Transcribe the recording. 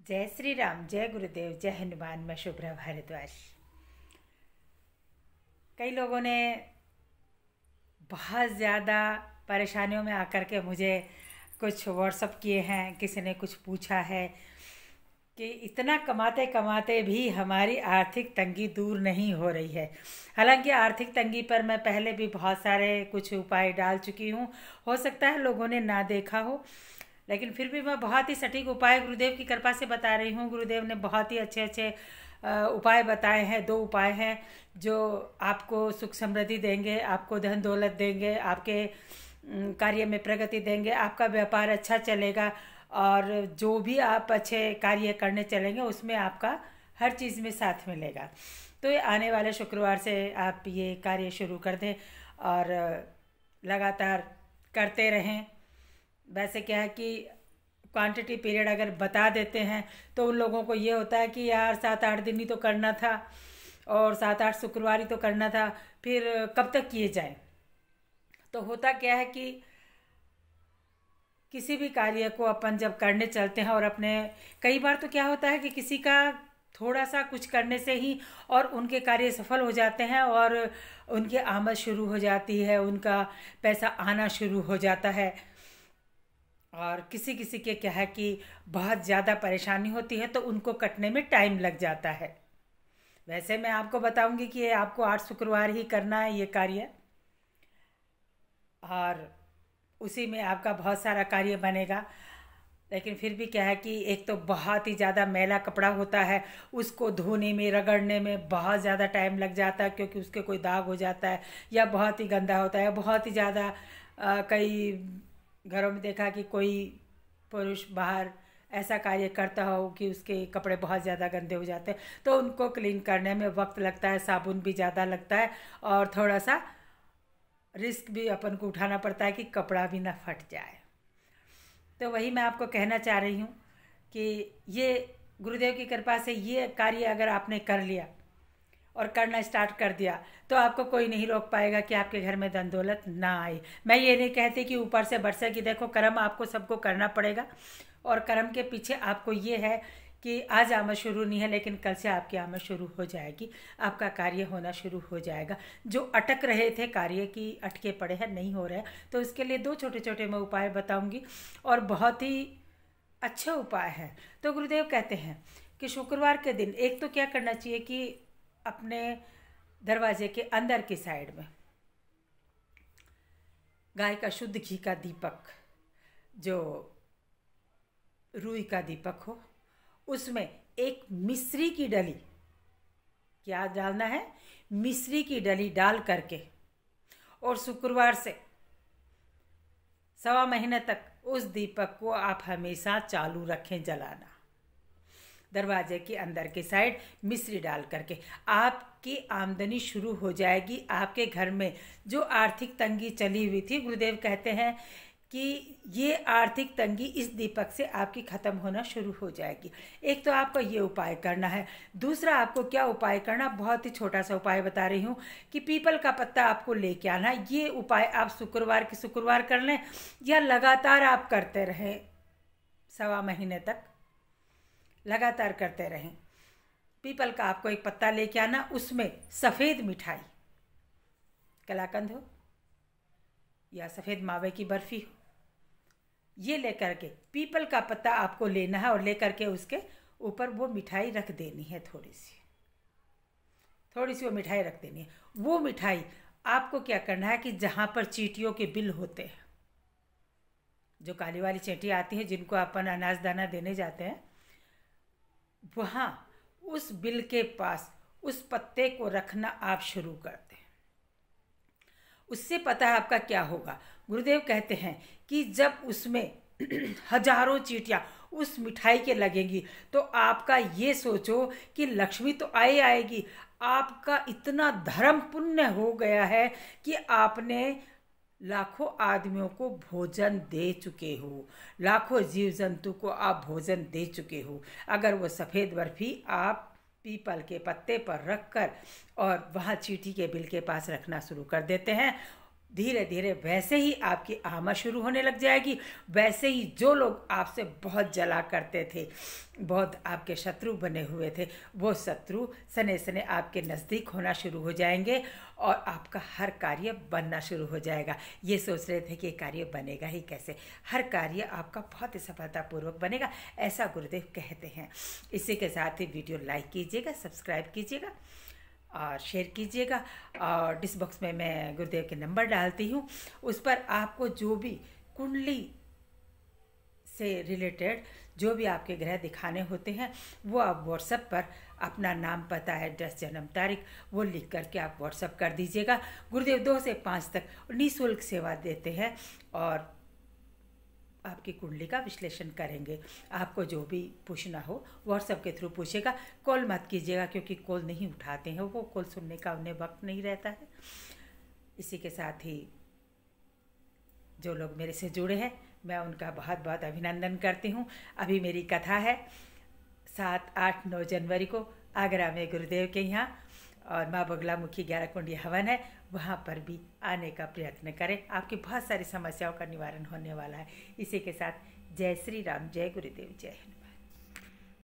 जय श्री राम, जय गुरुदेव, जय हनुमान। मैं शुभ्रा भारद्वाज। कई लोगों ने बहुत ज़्यादा परेशानियों में आकर के मुझे कुछ व्हाट्सअप किए हैं, किसी ने कुछ पूछा है कि इतना कमाते कमाते भी हमारी आर्थिक तंगी दूर नहीं हो रही है। हालांकि आर्थिक तंगी पर मैं पहले भी बहुत सारे कुछ उपाय डाल चुकी हूँ। हो सकता है लोगों ने ना देखा हो, लेकिन फिर भी मैं बहुत ही सटीक उपाय गुरुदेव की कृपा से बता रही हूँ। गुरुदेव ने बहुत ही अच्छे अच्छे उपाय बताए हैं। 2 उपाय हैं जो आपको सुख समृद्धि देंगे, आपको धन दौलत देंगे, आपके कार्य में प्रगति देंगे, आपका व्यापार अच्छा चलेगा और जो भी आप अच्छे कार्य करने चलेंगे उसमें आपका हर चीज़ में साथ मिलेगा। तो ये आने वाले शुक्रवार से आप ये कार्य शुरू कर दें और लगातार करते रहें। वैसे क्या है कि क्वांटिटी पीरियड अगर बता देते हैं तो उन लोगों को ये होता है कि यार 7-8 दिन ही तो करना था और 7-8 शुक्रवार ही तो करना था, फिर कब तक किए जाए। तो होता क्या है कि किसी भी कार्य को अपन जब करने चलते हैं और अपने कई बार तो क्या होता है कि किसी का थोड़ा सा कुछ करने से ही और उनके कार्य सफल हो जाते हैं और उनकी आमद शुरू हो जाती है, उनका पैसा आना शुरू हो जाता है। और किसी किसी के क्या है कि बहुत ज़्यादा परेशानी होती है तो उनको कटने में टाइम लग जाता है। वैसे मैं आपको बताऊंगी कि ये आपको 8 शुक्रवार ही करना है ये कार्य, और उसी में आपका बहुत सारा कार्य बनेगा। लेकिन फिर भी क्या है कि एक तो बहुत ही ज़्यादा मैला कपड़ा होता है, उसको धोने में रगड़ने में बहुत ज़्यादा टाइम लग जाता है, क्योंकि उसके कोई दाग हो जाता है या बहुत ही गंदा होता है। बहुत ही ज़्यादा कई घरों में देखा कि कोई पुरुष बाहर ऐसा कार्य करता हो कि उसके कपड़े बहुत ज़्यादा गंदे हो जाते हैं, तो उनको क्लीन करने में वक्त लगता है, साबुन भी ज़्यादा लगता है और थोड़ा सा रिस्क भी अपन को उठाना पड़ता है कि कपड़ा भी ना फट जाए। तो वही मैं आपको कहना चाह रही हूँ कि ये गुरुदेव की कृपा से ये कार्य अगर आपने कर लिया और करना स्टार्ट कर दिया तो आपको कोई नहीं रोक पाएगा कि आपके घर में धन दौलत ना आए। मैं ये नहीं कहती कि ऊपर से बरसेगी, देखो कर्म आपको सबको करना पड़ेगा और कर्म के पीछे आपको ये है कि आज आमद शुरू नहीं है लेकिन कल से आपकी आमद शुरू हो जाएगी, आपका कार्य होना शुरू हो जाएगा। जो अटक रहे थे कार्य की अटके पड़े हैं, नहीं हो रहे हैं, तो इसके लिए 2 छोटे छोटे मैं उपाय बताऊंगी और बहुत ही अच्छे उपाय हैं। तो गुरुदेव कहते हैं कि शुक्रवार के दिन एक तो क्या करना चाहिए कि अपने दरवाजे के अंदर की साइड में गाय का शुद्ध घी का दीपक, जो रुई का दीपक हो, उसमें एक मिश्री की डली, क्या डालना है, मिश्री की डली डाल करके और शुक्रवार से 1.25 महीने तक उस दीपक को आप हमेशा चालू रखें जलाना। दरवाजे के अंदर की साइड मिश्री डाल करके आपकी आमदनी शुरू हो जाएगी। आपके घर में जो आर्थिक तंगी चली हुई थी, गुरुदेव कहते हैं कि ये आर्थिक तंगी इस दीपक से आपकी ख़त्म होना शुरू हो जाएगी। एक तो आपको ये उपाय करना है। दूसरा आपको क्या उपाय करना, बहुत ही छोटा सा उपाय बता रही हूँ कि पीपल का पत्ता आपको लेके आना है। ये उपाय आप शुक्रवार के शुक्रवार कर लें या लगातार आप करते रहें, 1.25 महीने तक लगातार करते रहें। पीपल का आपको एक पत्ता लेके आना, उसमें सफ़ेद मिठाई, कलाकंद हो या सफ़ेद मावे की बर्फ़ी हो, ये लेकर के पीपल का पत्ता आपको लेना है और लेकर के उसके ऊपर वो मिठाई रख देनी है। थोड़ी सी वो मिठाई रख देनी है। वो मिठाई आपको क्या करना है कि जहाँ पर चींटियों के बिल होते हैं, जो काली वाली चींटी आती है जिनको अपन अनाज दाना देने जाते हैं, वहाँ उस बिल के पास उस पत्ते को रखना आप शुरू कर दें। उससे पता है आपका क्या होगा। गुरुदेव कहते हैं कि जब उसमें हजारों चींटियाँ उस मिठाई के लगेंगी तो आपका ये सोचो कि लक्ष्मी तो आएगी। आपका इतना धर्म पुण्य हो गया है कि आपने लाखों आदमियों को भोजन दे चुके हो, लाखों जीव जंतु को आप भोजन दे चुके हो। अगर वो सफ़ेद बर्फ़ी आप पीपल के पत्ते पर रखकर और वहाँ चींटी के बिल के पास रखना शुरू कर देते हैं, धीरे धीरे वैसे ही आपकी आमद शुरू होने लग जाएगी। वैसे ही जो लोग आपसे बहुत जला करते थे, बहुत आपके शत्रु बने हुए थे, वो शत्रु सने सने आपके नज़दीक होना शुरू हो जाएंगे और आपका हर कार्य बनना शुरू हो जाएगा। ये सोच रहे थे कि ये कार्य बनेगा ही कैसे, हर कार्य आपका बहुत ही सफलतापूर्वक बनेगा, ऐसा गुरुदेव कहते हैं। इसी के साथ ही वीडियो लाइक कीजिएगा, सब्सक्राइब कीजिएगा और शेयर कीजिएगा। और डिस बॉक्स में मैं गुरुदेव के नंबर डालती हूँ, उस पर आपको जो भी कुंडली से रिलेटेड जो भी आपके ग्रह दिखाने होते हैं वो आप व्हाट्सएप पर अपना नाम, पता, एड्रेस, जन्म तारीख वो लिख करके आप व्हाट्सएप कर दीजिएगा। गुरुदेव 2 से 5 तक निःशुल्क सेवा देते हैं और आपकी कुंडली का विश्लेषण करेंगे। आपको जो भी पूछना हो व्हाट्सएप के थ्रू पूछेगा, कॉल मत कीजिएगा क्योंकि कॉल नहीं उठाते हैं, वो कॉल सुनने का उन्हें वक्त नहीं रहता है। इसी के साथ ही जो लोग मेरे से जुड़े हैं मैं उनका बहुत बहुत अभिनंदन करती हूँ। अभी मेरी कथा है 7, 8, 9 जनवरी को आगरा में गुरुदेव के यहाँ, और माँ बगलामुखी 11 कुंडी हवन है, वहाँ पर भी आने का प्रयत्न करें। आपकी बहुत सारी समस्याओं का निवारण होने वाला है। इसी के साथ जय श्री राम, जय गुरुदेव, जय हिंद।